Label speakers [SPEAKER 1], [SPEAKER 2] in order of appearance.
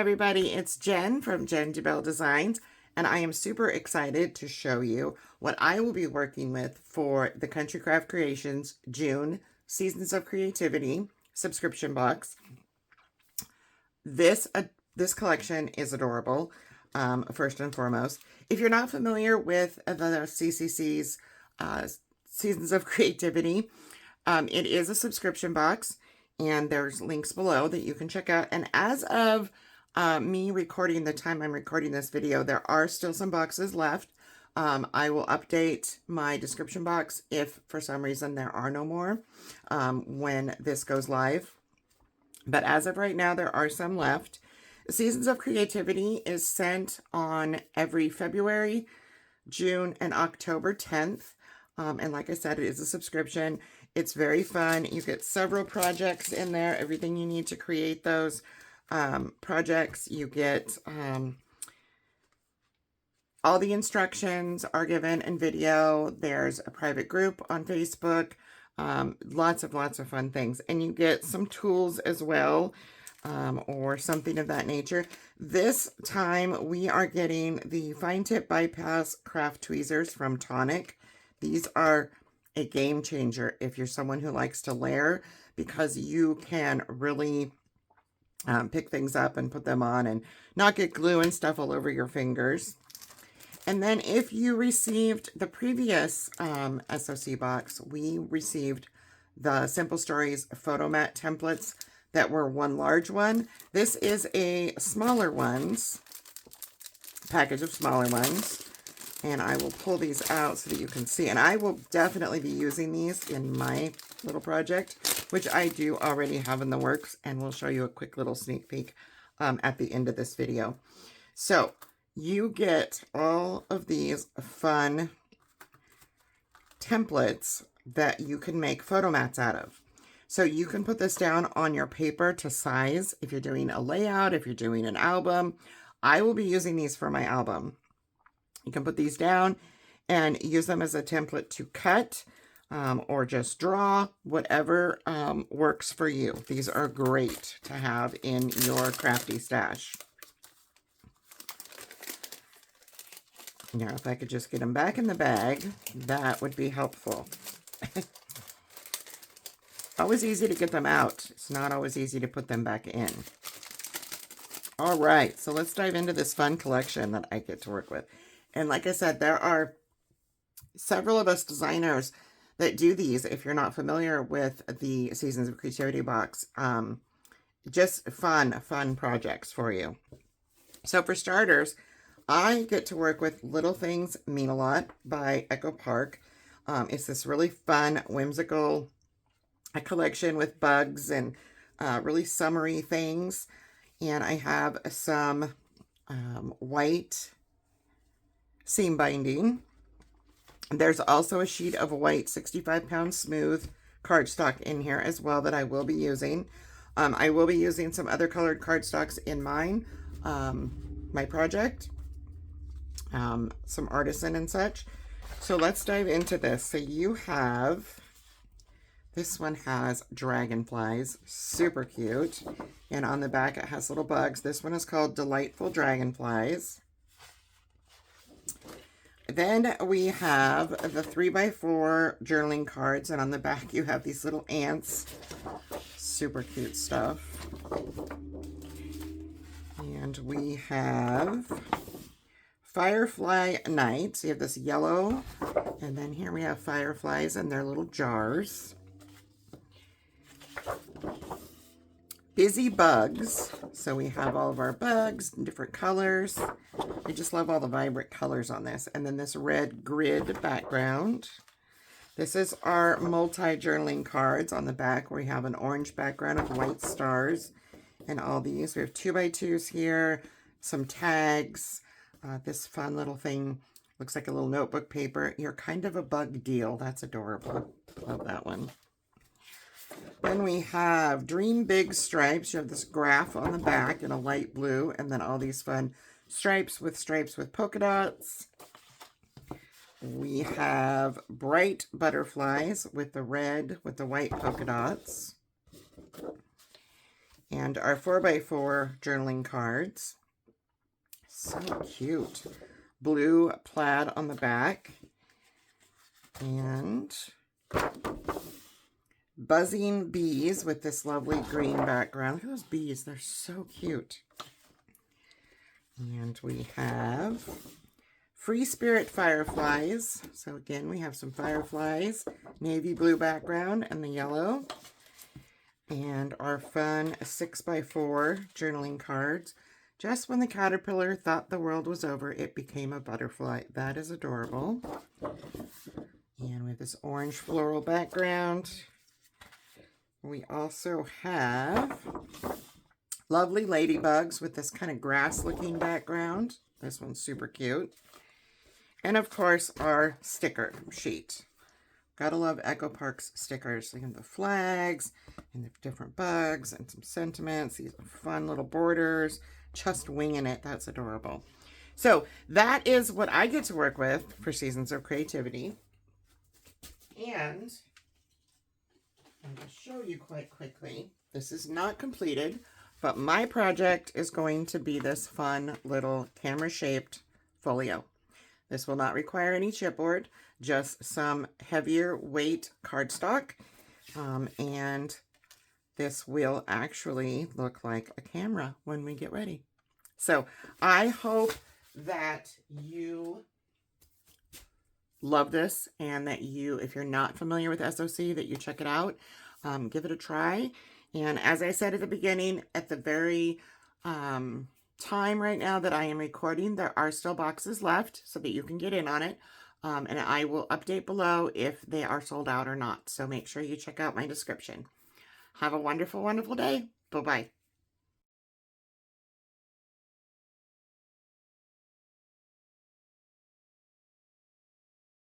[SPEAKER 1] everybody, it's Jen from Jen DeBell Designs, and I am super excited to show you what I will be working with for the Country Craft Creations June Seasons of Creativity subscription box. This collection is adorable, first and foremost. If you're not familiar with the CCC's Seasons of Creativity, it is a subscription box, and there's links below that you can check out. And as of me recording, the time I'm recording this video, there are still some boxes left. I will update my description box if for some reason there are no more when this goes live. But as of right now, there are some left. Seasons of Creativity is sent on every February, June, and October 10th. And like I said, it is a subscription. It's very fun. You get several projects in there, everything you need to create those projects. You get all the instructions are given in video. There's a private group on Facebook. Lots of fun things. And you get some tools as well, or something of that nature. This time we are getting the Fine Tip Bypass Craft Tweezers from Tonic. These are a game changer if you're someone who likes to layer, because you can really pick things up and put them on and not get glue and stuff all over your fingers. And then if you received the previous SOC box, we received the Simple Stories photo mat templates that were one large one. This is a smaller ones, package of smaller ones. And I will pull these out so that you can see. And I will definitely be using these in my little project, which I do already have in the works. And we'll show you a quick little sneak peek at the end of this video. So you get all of these fun templates that you can make photo mats out of. So you can put this down on your paper to size if you're doing a layout, if you're doing an album. I will be using these for my album. You can put these down and use them as a template to cut or just draw, whatever works for you. These are great to have in your crafty stash. Now, if I could just get them back in the bag, that would be helpful. Always easy to get them out. It's not always easy to put them back in. All right, so let's dive into this fun collection that I get to work with. And like I said, there are several of us designers that do these. If you're not familiar with the Seasons of Creativity box, just fun projects for you. So for starters, I get to work with Little Things Mean a Lot by Echo Park. It's this really fun, whimsical collection with bugs and really summery things. And I have some white seam binding. There's also a sheet of white 65-pound smooth cardstock in here as well that I will be using. I will be using some other colored cardstocks in mine, my project, some artisan and such. So let's dive into this. So you have, this one has dragonflies, super cute. And on the back it has little bugs. This one is called Delightful Dragonflies. Then we have the 3x4 journaling cards, and on the back you have these little ants. Super cute stuff. And we have Firefly Nights. You have this yellow, and then here we have fireflies in their little jars. Busy Bugs. So we have all of our bugs in different colors. I just love all the vibrant colors on this. And then this red grid background. This is our multi-journaling cards on the back, where we have an orange background of white stars and all these. We have 2x2s here, some tags. This fun little thing looks like a little notebook paper. You're kind of a bug deal. That's adorable. Love that one. Then we have Dream Big Stripes. You have this graph on the back in a light blue, and then all these fun stripes with polka dots. We have Bright Butterflies with the red with the white polka dots. And our 4x4 journaling cards. So cute. Blue plaid on the back. And buzzing bees with this lovely green background. Look at those bees. They're so cute. And we have Free Spirit fireflies. So again, we have some fireflies. Navy blue background and the yellow. And our fun 6x4 journaling cards. Just when the caterpillar thought the world was over, it became a butterfly. That is adorable. And with this orange floral background, we also have lovely ladybugs with this kind of grass-looking background. This one's super cute. And of course, our sticker sheet. Gotta love Echo Park's stickers. They have the flags and the different bugs and some sentiments. These are fun little borders. Just winging it. That's adorable. So that is what I get to work with for Seasons of Creativity. And I'm going to show you quite quickly. This is not completed, but my project is going to be this fun little camera-shaped folio. This will not require any chipboard, just some heavier weight cardstock. And this will actually look like a camera when we get ready. So I hope that you love this and that you, if you're not familiar with SOC, that you check it out. Give it a try. And as I said at the beginning, at the very time right now that I am recording, there are still boxes left so that you can get in on it. And I will update below if they are sold out or not. So make sure you check out my description. Have a wonderful, wonderful day. Bye-bye.